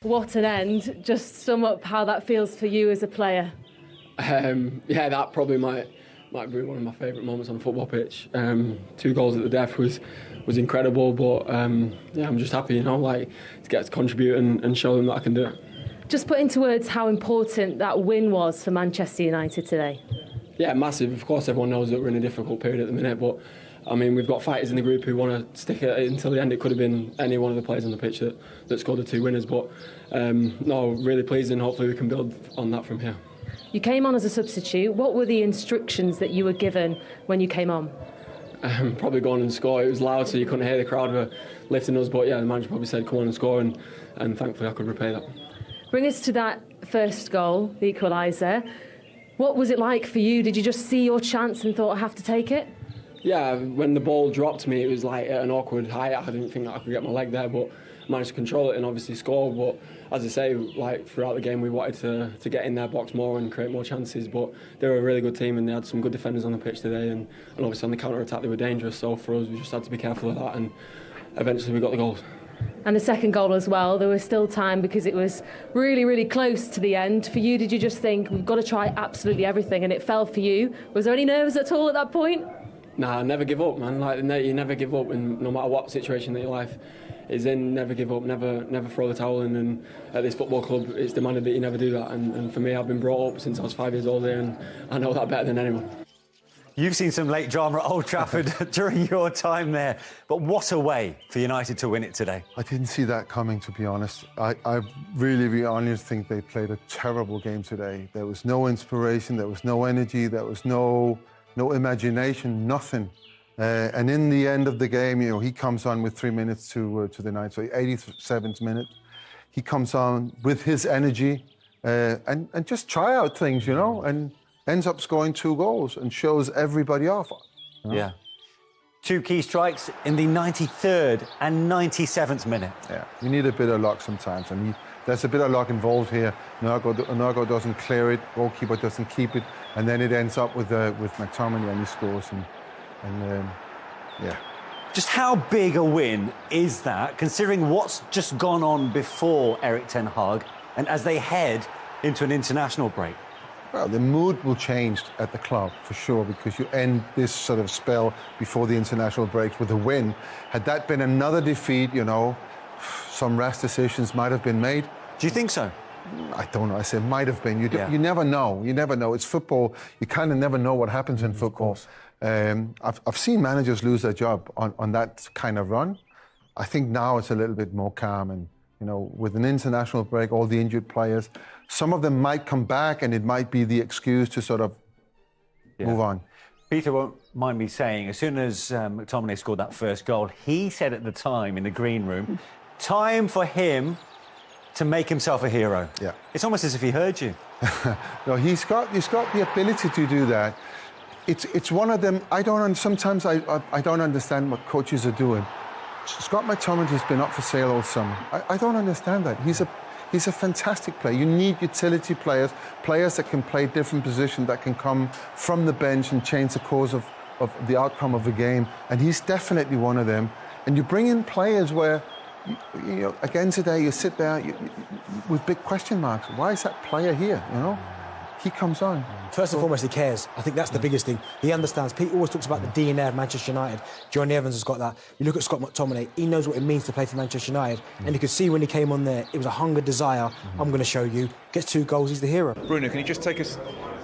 What an end. Just sum up how that feels for you as a player. Yeah, that probably might be one of my favourite moments on a football pitch. 2 goals at the death was incredible, but yeah, I'm just happy, to get to contribute and show them that I can do it. Just put into words how important that win was for Manchester United today. Yeah, massive. Of course, everyone knows that we're in a difficult period at the minute, but I mean, we've got fighters in the group who want to stick it until the end. It could have been any one of the players on the pitch that scored the 2 winners, but no, really pleased, and hopefully we can build on that from here. You came on as a substitute. What were the instructions that you were given when you came on? Probably go on and score. It was loud, so you couldn't hear the crowd were lifting us, but yeah, the manager probably said, come on and score, and thankfully I could repay that. Bring us to that first goal, the equaliser. What was it like for you? Did you just see your chance and thought, I have to take it? Yeah, when the ball dropped me, it was like at an awkward height. I didn't think that I could get my leg there, but managed to control it and obviously score. But as I say, throughout the game, we wanted to get in their box more and create more chances. But they were a really good team, and they had some good defenders on the pitch today, and obviously on the counter-attack they were dangerous. So for us, we just had to be careful of that, and eventually we got the goals. And the second goal as well, there was still time because it was really, really close to the end. For you, did you just think, we've got to try absolutely everything, and it fell for you? Was there any nerves at all at that point? Nah, never give up, man. You never give up, and no matter what situation that your life is in, never give up, never throw the towel in. And at this football club, it's demanded that you never do that. And for me, I've been brought up since I was 5 years old here, and I know that better than anyone. You've seen some late drama at Old Trafford during your time there, but what a way for United to win it today. I didn't see that coming, to be honest. I really honestly think they played a terrible game today. There was no inspiration, there was no energy, there was no imagination, nothing. And in the end of the game, he comes on with 3 minutes to the 9th, so 87th minute. He comes on with his energy and just try out things, and ends up scoring 2 goals and shows everybody off. Yeah. 2 key strikes in the 93rd and 97th minute. Yeah, you need a bit of luck sometimes, and there's a bit of luck involved here. Nargo doesn't clear it, goalkeeper doesn't keep it, and then it ends up with McTominay, and he scores. Yeah. Just how big a win is that, considering what's just gone on before Erik Ten Hag, and as they head into an international break? Well, the mood will change at the club, for sure, because you end this sort of spell before the international break with a win. Had that been another defeat, some rash decisions might have been made. Do you think so? I don't know. I say might have been. You never know. You never know. It's football. You kind of never know what happens in football. I've seen managers lose their job on that kind of run. I think now it's a little bit more calm, and with an international break, all the injured players, some of them might come back, and it might be the excuse to sort of move on. Peter won't mind me saying, as soon as McTominay scored that first goal, he said at the time in the green room, time for him to make himself a hero. Yeah. It's almost as if he heard you. No, he's got the ability to do that. It's one of them. Sometimes I don't understand what coaches are doing. Scott McTominay has been up for sale all summer. I don't understand that. He's a fantastic player. You need utility players that can play different positions, that can come from the bench and change the course of the outcome of the game. And he's definitely one of them. And you bring in players where, again today, you sit there with big question marks. Why is that player here, He comes on. First and foremost, he cares. I think that's the biggest thing. He understands. Pete always talks about the DNA of Manchester United. Johnny Evans has got that. You look at Scott McTominay, he knows what it means to play for Manchester United. And you could see when he came on there, it was a hunger, desire. I'm going to show you. Gets 2 goals, he's the hero. Bruno, can you just take us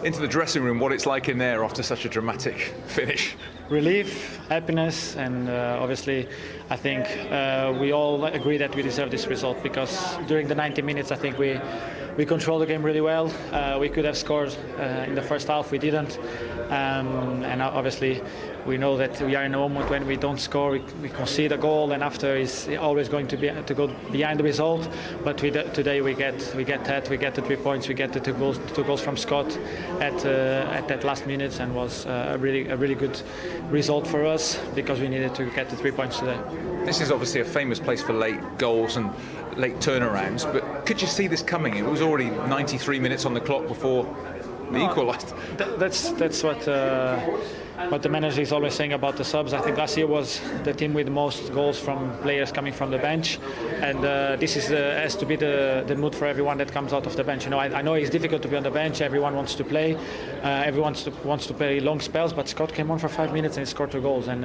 into the dressing room, what it's like in there after such a dramatic finish? Relief, happiness, and obviously I think we all agree that we deserve this result, because during the 90 minutes I think we controlled the game really well. We could have scored in the first half, we didn't, and obviously we know that we are in a moment when we don't score, we concede a goal, and after is always going to go behind the result. But today we get that, we get the 3 points, we get the two goals from Scott at that last minutes, and was a really good result for us, because we needed to get the 3 points today. This is obviously a famous place for late goals and late turnarounds, but could you see this coming? It was already 93 minutes on the clock before the equalised. That's what what the manager is always saying about the subs. I think last year was the team with the most goals from players coming from the bench, and this has to be the mood for everyone that comes out of the bench. You know, I know it's difficult to be on the bench. Everyone wants to play, everyone wants to play long spells. But Scott came on for 5 minutes and he scored 2 goals. And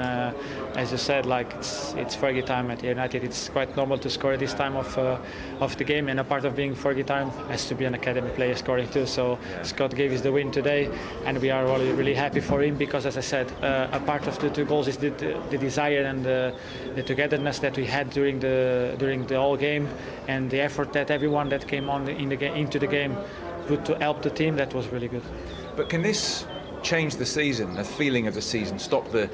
as you said, like it's Fergie time at United. It's quite normal to score at this time of the game, and a part of being Fergie time has to be an academy player scoring too. So Scott gave us the win today, and we are really happy for him because, as I said, a part of the 2 goals is the desire and the togetherness that we had during the whole game, and the effort that everyone that came on into the game put to help the team. That was really good. But can this change the season, the feeling of the season, stop the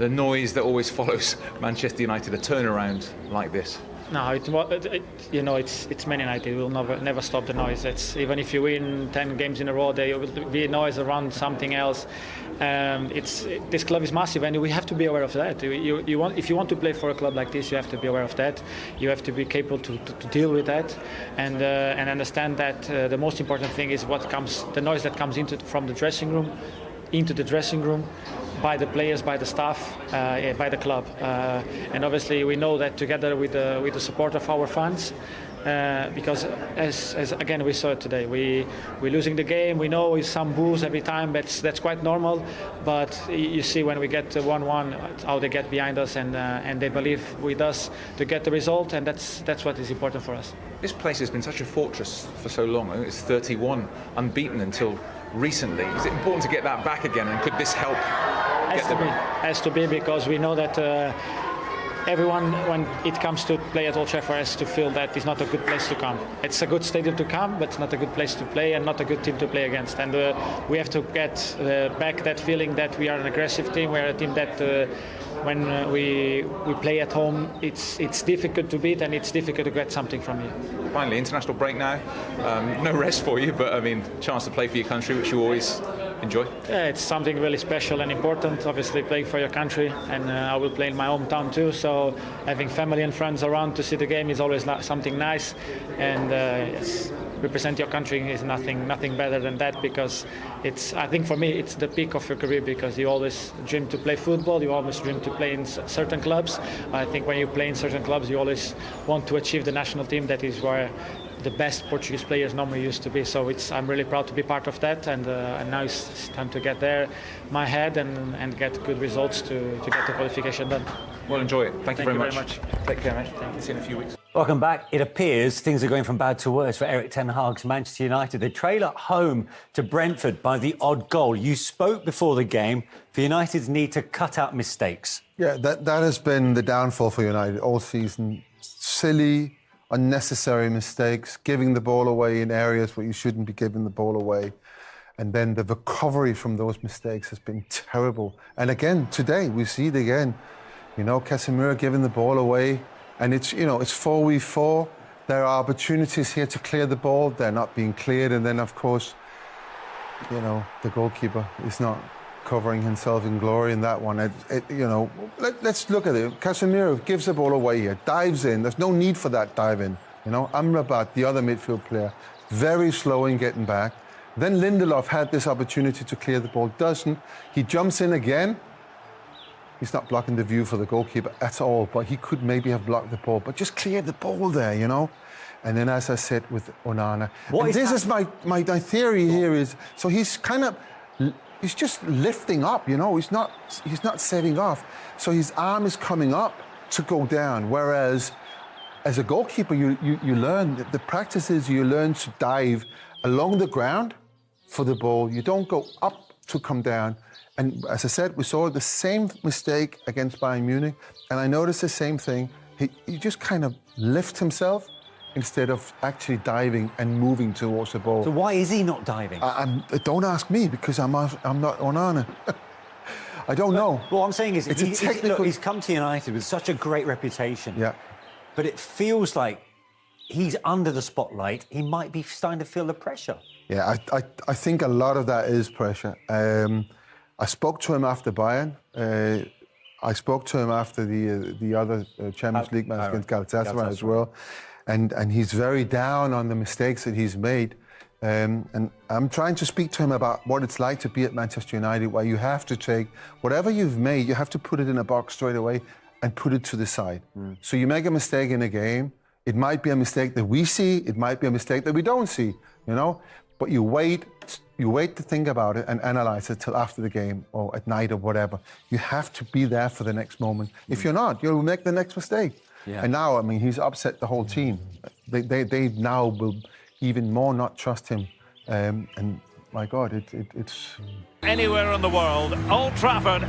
noise that always follows Manchester United, a turnaround like this? No, it's Man United. We'll never stop the noise. Even if you win 10 games in a row, there will be noise around something else. This club is massive, and we have to be aware of that. If you want to play for a club like this, you have to be aware of that. You have to be capable to deal with that, and understand that the most important thing is the noise that comes from the dressing room, into the dressing room, by the players, by the staff, by the club, and obviously we know that together with the support of our fans, because as again we saw it today, we're losing the game. We know it's some boos every time. That's quite normal, but you see when we get 1-1 how they get behind us and they believe with us to get the result, and that's what is important for us. This place has been such a fortress for so long. I think it's 31 unbeaten until recently. Is it important to get that back again, and could this help? Has to be, because we know that everyone, when it comes to play at Old Trafford, has to feel that it's not a good place to come. It's a good stadium to come, but it's not a good place to play and not a good team to play against. And we have to get back that feeling that we are an aggressive team. We are a team that when we play at home, it's difficult to beat and it's difficult to get something from you. Finally, international break now. No rest for you, but I mean, chance to play for your country, which you always enjoy. Yeah, it's something really special and important. Obviously, playing for your country, and I will play in my hometown too. So having family and friends around to see the game is always something nice, and represent your country is nothing better than that, because I think for me it's the peak of your career, because you always dream to play football, you always dream to play in certain clubs. I think when you play in certain clubs you always want to achieve the national team. That is where the best Portuguese players normally used to be. So I'm really proud to be part of that, and now it's time to get there, my head, and get good results to get the qualification done. Well, enjoy it. Thank you very much. Take care, mate. See you in a few weeks. Welcome back. It appears things are going from bad to worse for Erik ten Hag's Manchester United. They trail at home to Brentford by the odd goal. You spoke before the game for United's need to cut out mistakes. Yeah, that has been the downfall for United all season. Silly, unnecessary mistakes, giving the ball away in areas where you shouldn't be giving the ball away. And then the recovery from those mistakes has been terrible. And again, today, we see it again. You know, Casemiro giving the ball away. And it's 4v4. There are opportunities here to clear the ball. They're not being cleared. And then, of course, the goalkeeper is not covering himself in glory in that one. Let's look at it. Casemiro gives the ball away here, dives in. There's no need for that dive in. Amrabat, the other midfield player, very slow in getting back. Then Lindelof had this opportunity to clear the ball, doesn't. He jumps in again. He's not blocking the view for the goalkeeper at all, but he could maybe have blocked the ball, but just cleared the ball there, And then, as I said, with Onana. My theory here is, so he's just lifting up, he's not setting off. So his arm is coming up to go down, whereas as a goalkeeper, you learn, the practice is you learn to dive along the ground for the ball. You don't go up to come down. And as I said, we saw the same mistake against Bayern Munich, and I noticed the same thing. He just kind of lifts himself instead of actually diving and moving towards the ball. So why is he not diving? Don't ask me, because I'm not Onana. I don't know. What I'm saying is, he's come to United with such a great reputation. Yeah. But it feels like he's under the spotlight. He might be starting to feel the pressure. Yeah, I think a lot of that is pressure. I spoke to him after Bayern. I spoke to him after the other Champions League match against Galatasaray as well. And he's very down on the mistakes that he's made. And I'm trying to speak to him about what it's like to be at Manchester United, where you have to take whatever you've made, you have to put it in a box straight away and put it to the side. So you make a mistake in a game, it might be a mistake that we see, it might be a mistake that we don't see, you know? But you wait to think about it and analyze it till after the game or at night or whatever. You have to be there for the next moment. If you're not, you'll make the next mistake. Yeah. And now, I mean, he's upset the whole team. They now will even more not trust him. And my God, it's... Anywhere in the world, Old Trafford